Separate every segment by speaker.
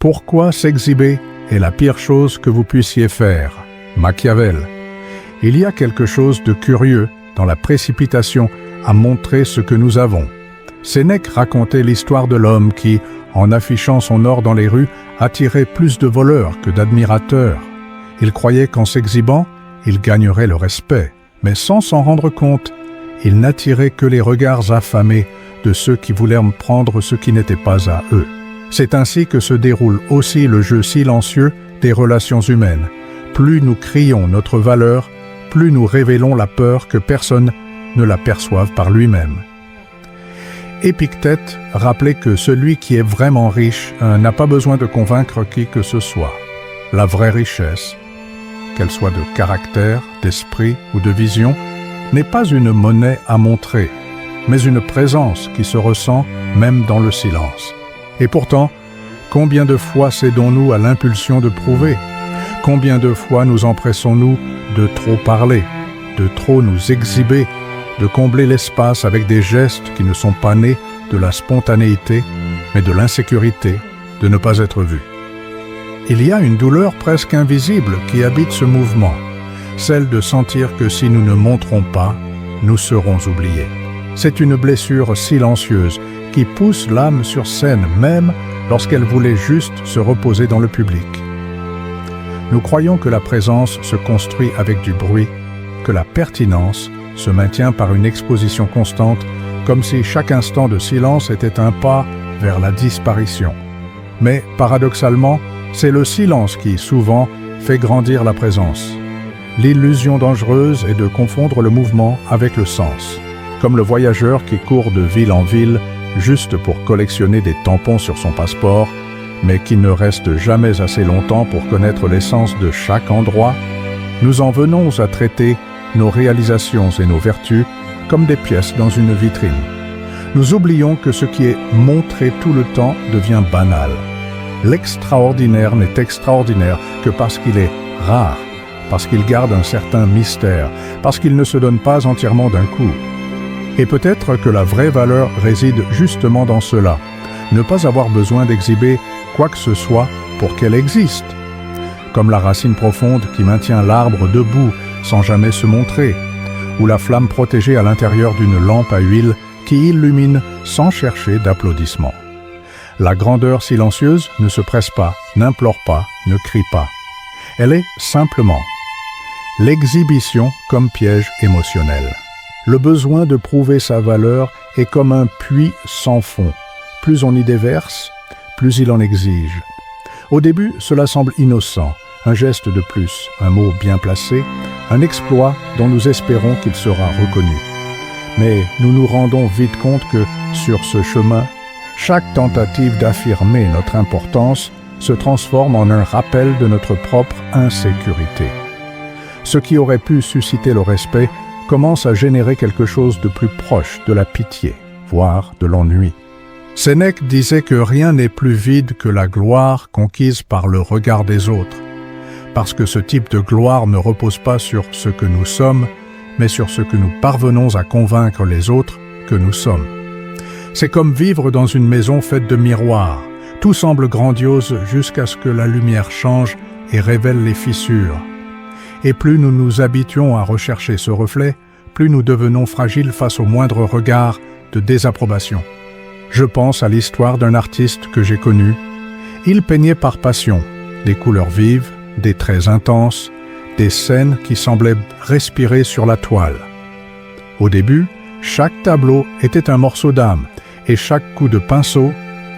Speaker 1: Pourquoi s'exhiber est la pire chose que vous puissiez faire. Machiavel. Il y a quelque chose de curieux dans la précipitation à montrer ce que nous avons. Sénèque racontait l'histoire de l'homme qui, en affichant son or dans les rues, attirait plus de voleurs que d'admirateurs. Il croyait qu'en s'exhibant, il gagnerait le respect, mais sans s'en rendre compte, il n'attirait que les regards affamés de ceux qui voulaient prendre ce qui n'était pas à eux. C'est ainsi que se déroule aussi le jeu silencieux des relations humaines. Plus nous crions notre valeur, plus nous révélons la peur que personne ne la perçoive par lui-même. Épictète rappelait que celui qui est vraiment riche n'a pas besoin de convaincre qui que ce soit. La vraie richesse, qu'elle soit de caractère, d'esprit ou de vision, n'est pas une monnaie à montrer, mais une présence qui se ressent même dans le silence. Et pourtant, combien de fois cédons-nous à l'impulsion de prouver? Combien de fois nous empressons-nous de trop parler, de trop nous exhiber, de combler l'espace avec des gestes qui ne sont pas nés de la spontanéité, mais de l'insécurité de ne pas être vus. Il y a une douleur presque invisible qui habite ce mouvement, celle de sentir que si nous ne montrons pas, nous serons oubliés. C'est une blessure silencieuse qui pousse l'âme sur scène même lorsqu'elle voulait juste se reposer dans le public. Nous croyons que la présence se construit avec du bruit, que la pertinence se maintient par une exposition constante, comme si chaque instant de silence était un pas vers la disparition. Mais, paradoxalement, c'est le silence qui, souvent, fait grandir la présence. L'illusion dangereuse est de confondre le mouvement avec le sens, comme le voyageur qui court de ville en ville juste pour collectionner des tampons sur son passeport, mais qui ne reste jamais assez longtemps pour connaître l'essence de chaque endroit. Nous en venons à traiter nos réalisations et nos vertus comme des pièces dans une vitrine. Nous oublions que ce qui est montré tout le temps devient banal. L'extraordinaire n'est extraordinaire que parce qu'il est rare, parce qu'il garde un certain mystère, parce qu'il ne se donne pas entièrement d'un coup. Et peut-être que la vraie valeur réside justement dans cela, ne pas avoir besoin d'exhiber quoi que ce soit pour qu'elle existe. Comme la racine profonde qui maintient l'arbre debout sans jamais se montrer, ou la flamme protégée à l'intérieur d'une lampe à huile qui illumine sans chercher d'applaudissements. La grandeur silencieuse ne se presse pas, n'implore pas, ne crie pas. Elle est simplement l'exhibition comme piège émotionnel. Le besoin de prouver sa valeur est comme un puits sans fond. Plus on y déverse, plus il en exige. Au début, cela semble innocent, un geste de plus, un mot bien placé, un exploit dont nous espérons qu'il sera reconnu. Mais nous nous rendons vite compte que, sur ce chemin, chaque tentative d'affirmer notre importance se transforme en un rappel de notre propre insécurité. Ce qui aurait pu susciter le respect commence à générer quelque chose de plus proche de la pitié, voire de l'ennui. Sénèque disait que rien n'est plus vide que la gloire conquise par le regard des autres, parce que ce type de gloire ne repose pas sur ce que nous sommes, mais sur ce que nous parvenons à convaincre les autres que nous sommes. C'est comme vivre dans une maison faite de miroirs. Tout semble grandiose jusqu'à ce que la lumière change et révèle les fissures. Et plus nous nous habituons à rechercher ce reflet, plus nous devenons fragiles face au moindre regard de désapprobation. Je pense à l'histoire d'un artiste que j'ai connu. Il peignait par passion, des couleurs vives, des traits intenses, des scènes qui semblaient respirer sur la toile. Au début, chaque tableau était un morceau d'âme, et chaque coup de pinceau,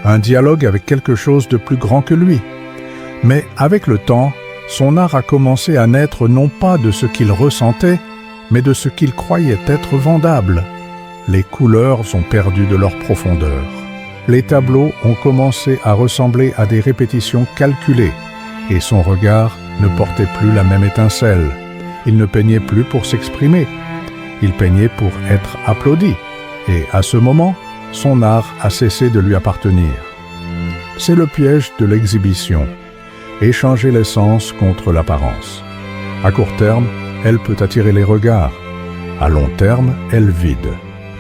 Speaker 1: un dialogue avec quelque chose de plus grand que lui. Mais avec le temps, son art a commencé à naître non pas de ce qu'il ressentait, mais de ce qu'il croyait être vendable. Les couleurs ont perdu de leur profondeur. Les tableaux ont commencé à ressembler à des répétitions calculées, et son regard ne portait plus la même étincelle. Il ne peignait plus pour s'exprimer, il peignait pour être applaudi, et à ce moment, son art a cessé de lui appartenir. C'est le piège de l'exhibition. Échanger l'essence contre l'apparence. À court terme, elle peut attirer les regards. À long terme, elle vide.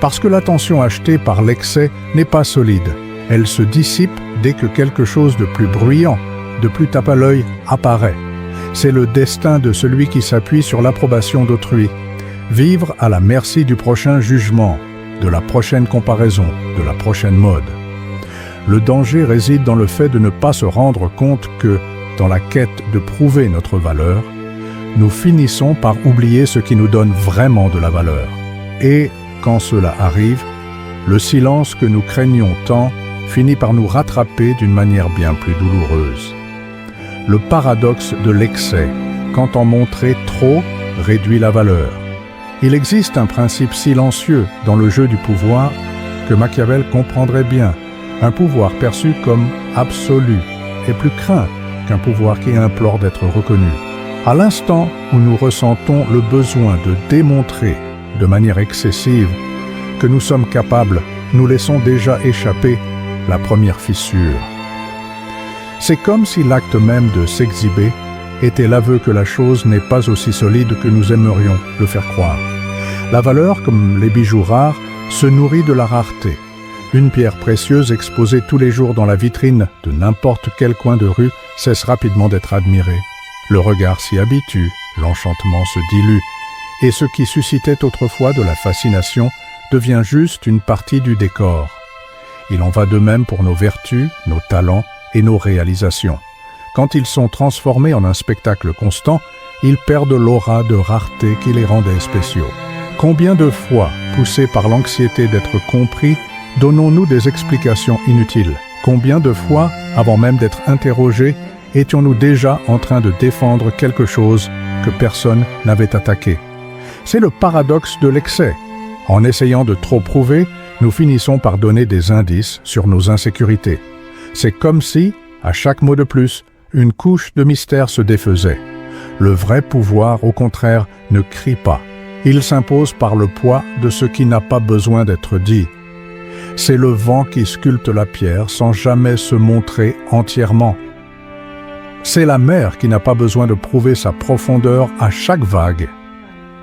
Speaker 1: Parce que l'attention achetée par l'excès n'est pas solide. Elle se dissipe dès que quelque chose de plus bruyant, de plus tape à l'œil apparaît. C'est le destin de celui qui s'appuie sur l'approbation d'autrui. Vivre à la merci du prochain jugement, de la prochaine comparaison, de la prochaine mode. Le danger réside dans le fait de ne pas se rendre compte que, dans la quête de prouver notre valeur, nous finissons par oublier ce qui nous donne vraiment de la valeur. Et, quand cela arrive, le silence que nous craignons tant finit par nous rattraper d'une manière bien plus douloureuse. Le paradoxe de l'excès, quand en montrer trop, réduit la valeur. Il existe un principe silencieux dans le jeu du pouvoir que Machiavel comprendrait bien, un pouvoir perçu comme absolu et plus craint qu'un pouvoir qui implore d'être reconnu. À l'instant où nous ressentons le besoin de démontrer de manière excessive que nous sommes capables, nous laissons déjà échapper la première fissure. C'est comme si l'acte même de s'exhiber était l'aveu que la chose n'est pas aussi solide que nous aimerions le faire croire. La valeur, comme les bijoux rares, se nourrit de la rareté. Une pierre précieuse exposée tous les jours dans la vitrine de n'importe quel coin de rue cesse rapidement d'être admirée. Le regard s'y habitue, l'enchantement se dilue, et ce qui suscitait autrefois de la fascination devient juste une partie du décor. Il en va de même pour nos vertus, nos talents et nos réalisations. Quand ils sont transformés en un spectacle constant, ils perdent l'aura de rareté qui les rendait spéciaux. Combien de fois, poussés par l'anxiété d'être compris, donnons-nous des explications inutiles? Combien de fois, avant même d'être interrogés, étions-nous déjà en train de défendre quelque chose que personne n'avait attaqué? C'est le paradoxe de l'excès. En essayant de trop prouver, nous finissons par donner des indices sur nos insécurités. C'est comme si, à chaque mot de plus, une couche de mystère se défaisait. Le vrai pouvoir, au contraire, ne crie pas. Il s'impose par le poids de ce qui n'a pas besoin d'être dit. C'est le vent qui sculpte la pierre sans jamais se montrer entièrement. C'est la mer qui n'a pas besoin de prouver sa profondeur à chaque vague.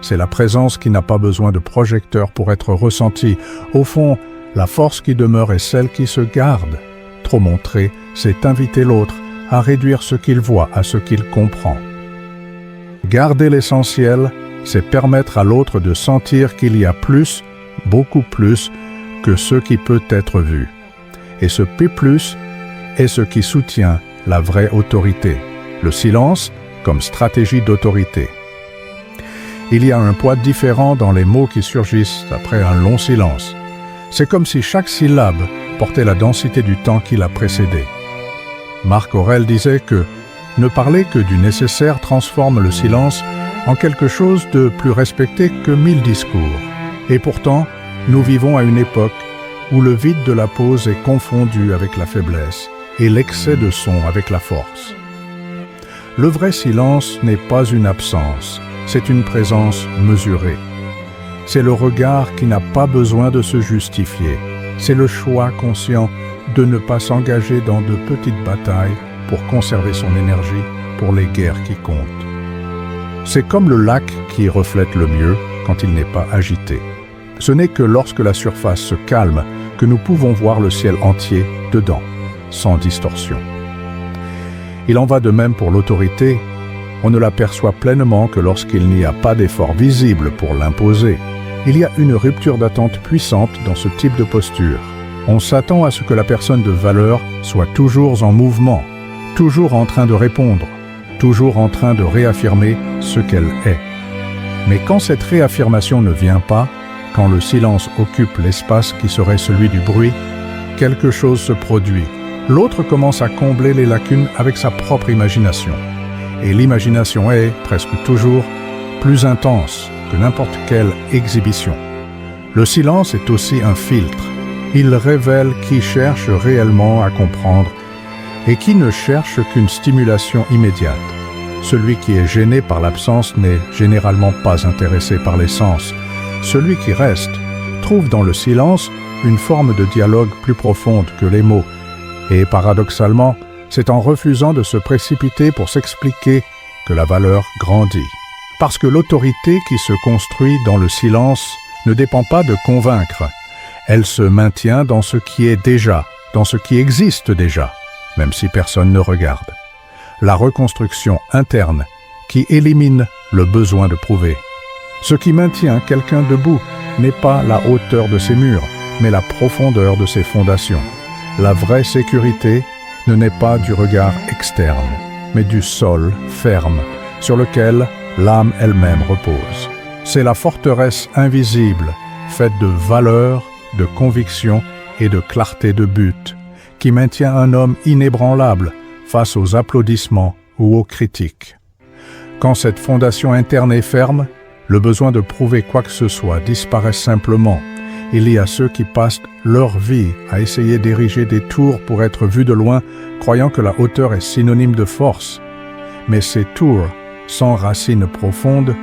Speaker 1: C'est la présence qui n'a pas besoin de projecteur pour être ressentie. Au fond, la force qui demeure est celle qui se garde. Trop montrer, c'est inviter l'autre à réduire ce qu'il voit à ce qu'il comprend. Garder l'essentiel, c'est permettre à l'autre de sentir qu'il y a plus, beaucoup plus, que ce qui peut être vu. Et ce plus est ce qui soutient la vraie autorité, le silence comme stratégie d'autorité. Il y a un poids différent dans les mots qui surgissent après un long silence. C'est comme si chaque syllabe portait la densité du temps qui l'a précédé. Marc Aurèle disait que ne parler que du nécessaire transforme le silence en quelque chose de plus respecté que 1000 discours. Et pourtant, nous vivons à une époque où le vide de la pause est confondu avec la faiblesse et l'excès de son avec la force. Le vrai silence n'est pas une absence, c'est une présence mesurée. C'est le regard qui n'a pas besoin de se justifier. C'est le choix conscient de ne pas s'engager dans de petites batailles pour conserver son énergie pour les guerres qui comptent. C'est comme le lac qui reflète le mieux quand il n'est pas agité. Ce n'est que lorsque la surface se calme que nous pouvons voir le ciel entier dedans, sans distorsion. Il en va de même pour l'autorité. On ne l'aperçoit pleinement que lorsqu'il n'y a pas d'effort visible pour l'imposer. Il y a une rupture d'attente puissante dans ce type de posture. On s'attend à ce que la personne de valeur soit toujours en mouvement, toujours en train de répondre, toujours en train de réaffirmer ce qu'elle est. Mais quand cette réaffirmation ne vient pas, quand le silence occupe l'espace qui serait celui du bruit, quelque chose se produit. L'autre commence à combler les lacunes avec sa propre imagination. Et l'imagination est, presque toujours, plus intense que n'importe quelle exhibition. Le silence est aussi un filtre. Il révèle qui cherche réellement à comprendre et qui ne cherche qu'une stimulation immédiate. Celui qui est gêné par l'absence n'est généralement pas intéressé par les sens. Celui qui reste trouve dans le silence une forme de dialogue plus profonde que les mots. Et paradoxalement, c'est en refusant de se précipiter pour s'expliquer que la valeur grandit. Parce que l'autorité qui se construit dans le silence ne dépend pas de convaincre. Elle se maintient dans ce qui est déjà, dans ce qui existe déjà. même si personne ne regarde. La reconstruction interne qui élimine le besoin de prouver. Ce qui maintient quelqu'un debout n'est pas la hauteur de ses murs, mais la profondeur de ses fondations. La vraie sécurité ne naît pas du regard externe, mais du sol ferme sur lequel l'âme elle-même repose. C'est la forteresse invisible, faite de valeurs, de convictions et de clarté de but, qui maintient un homme inébranlable face aux applaudissements ou aux critiques. Quand cette fondation interne est ferme, le besoin de prouver quoi que ce soit disparaît simplement. Il y a ceux qui passent leur vie à essayer d'ériger des tours pour être vus de loin, croyant que la hauteur est synonyme de force. Mais ces tours, sans racines profondes,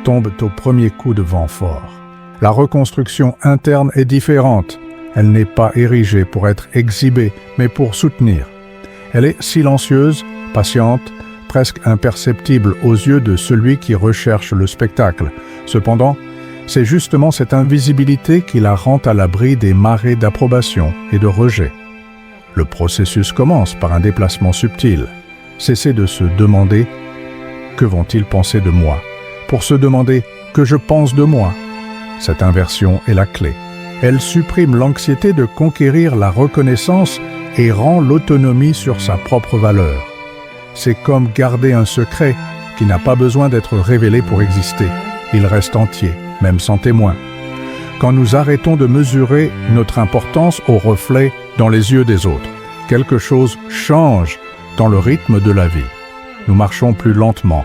Speaker 1: tombent au premier coup de vent fort. La reconstruction interne est différente. Elle n'est pas érigée pour être exhibée, mais pour soutenir. Elle est silencieuse, patiente, presque imperceptible aux yeux de celui qui recherche le spectacle. Cependant, c'est justement cette invisibilité qui la rend à l'abri des marées d'approbation et de rejet. Le processus commence par un déplacement subtil. Cesser de se demander « Que vont-ils penser de moi ?» pour se demander « Que je pense de moi ?» Cette inversion est la clé. Elle supprime l'anxiété de conquérir la reconnaissance et rend l'autonomie sur sa propre valeur. C'est comme garder un secret qui n'a pas besoin d'être révélé pour exister. Il reste entier, même sans témoin. Quand nous arrêtons de mesurer notre importance au reflet dans les yeux des autres, quelque chose change dans le rythme de la vie. Nous marchons plus lentement,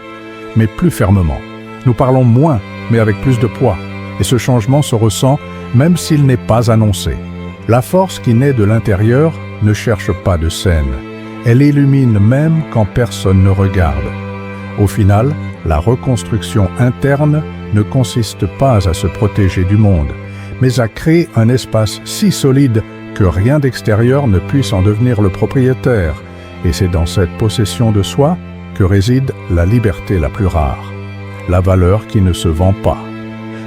Speaker 1: mais plus fermement. Nous parlons moins, mais avec plus de poids. Et ce changement se ressent même s'il n'est pas annoncé. La force qui naît de l'intérieur ne cherche pas de scène. Elle illumine même quand personne ne regarde. Au final, la reconstruction interne ne consiste pas à se protéger du monde, mais à créer un espace si solide que rien d'extérieur ne puisse en devenir le propriétaire. Et c'est dans cette possession de soi que réside la liberté la plus rare, la valeur qui ne se vend pas.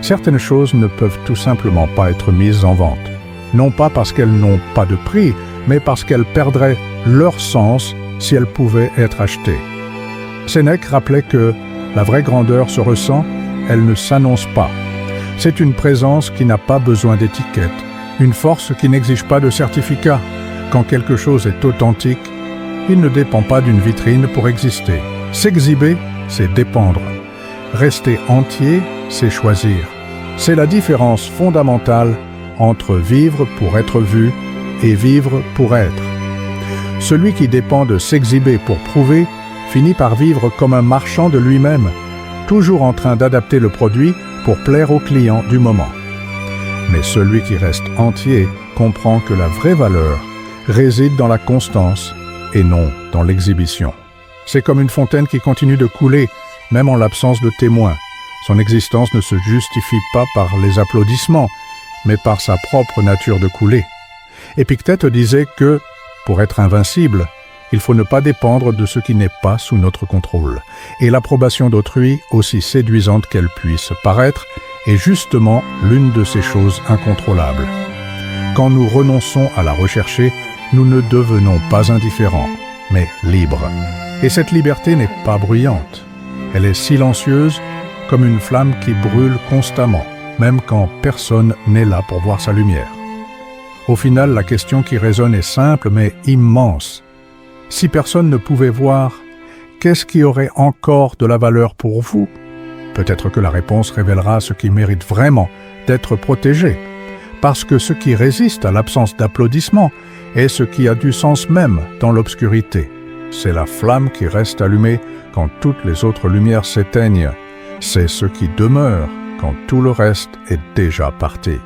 Speaker 1: Certaines choses ne peuvent tout simplement pas être mises en vente, non pas parce qu'elles n'ont pas de prix, mais parce qu'elles perdraient leur sens si elles pouvaient être achetées. Sénèque rappelait que la vraie grandeur se ressent, elle ne s'annonce pas. C'est une présence qui n'a pas besoin d'étiquette, une force qui n'exige pas de certificat. Quand quelque chose est authentique, il ne dépend pas d'une vitrine pour exister. S'exhiber, c'est dépendre. Rester entier, c'est choisir. C'est la différence fondamentale entre vivre pour être vu et vivre pour être. Celui qui dépend de s'exhiber pour prouver finit par vivre comme un marchand de lui-même, toujours en train d'adapter le produit pour plaire aux clients du moment. Mais celui qui reste entier comprend que la vraie valeur réside dans la constance et non dans l'exhibition. C'est comme une fontaine qui continue de couler, même en l'absence de témoins. Son existence ne se justifie pas par les applaudissements, mais par sa propre nature de couler. Épictète disait que, pour être invincible, il faut ne pas dépendre de ce qui n'est pas sous notre contrôle. Et l'approbation d'autrui, aussi séduisante qu'elle puisse paraître, est justement l'une de ces choses incontrôlables. Quand nous renonçons à la rechercher, nous ne devenons pas indifférents, mais libres. Et cette liberté n'est pas bruyante. Elle est silencieuse, comme une flamme qui brûle constamment, même quand personne n'est là pour voir sa lumière. Au final, la question qui résonne est simple mais immense. Si personne ne pouvait voir, qu'est-ce qui aurait encore de la valeur pour vous? Peut-être que la réponse révélera ce qui mérite vraiment d'être protégé, parce que ce qui résiste à l'absence d'applaudissements est ce qui a du sens même dans l'obscurité. C'est la flamme qui reste allumée quand toutes les autres lumières s'éteignent. C'est ce qui demeure quand tout le reste est déjà parti.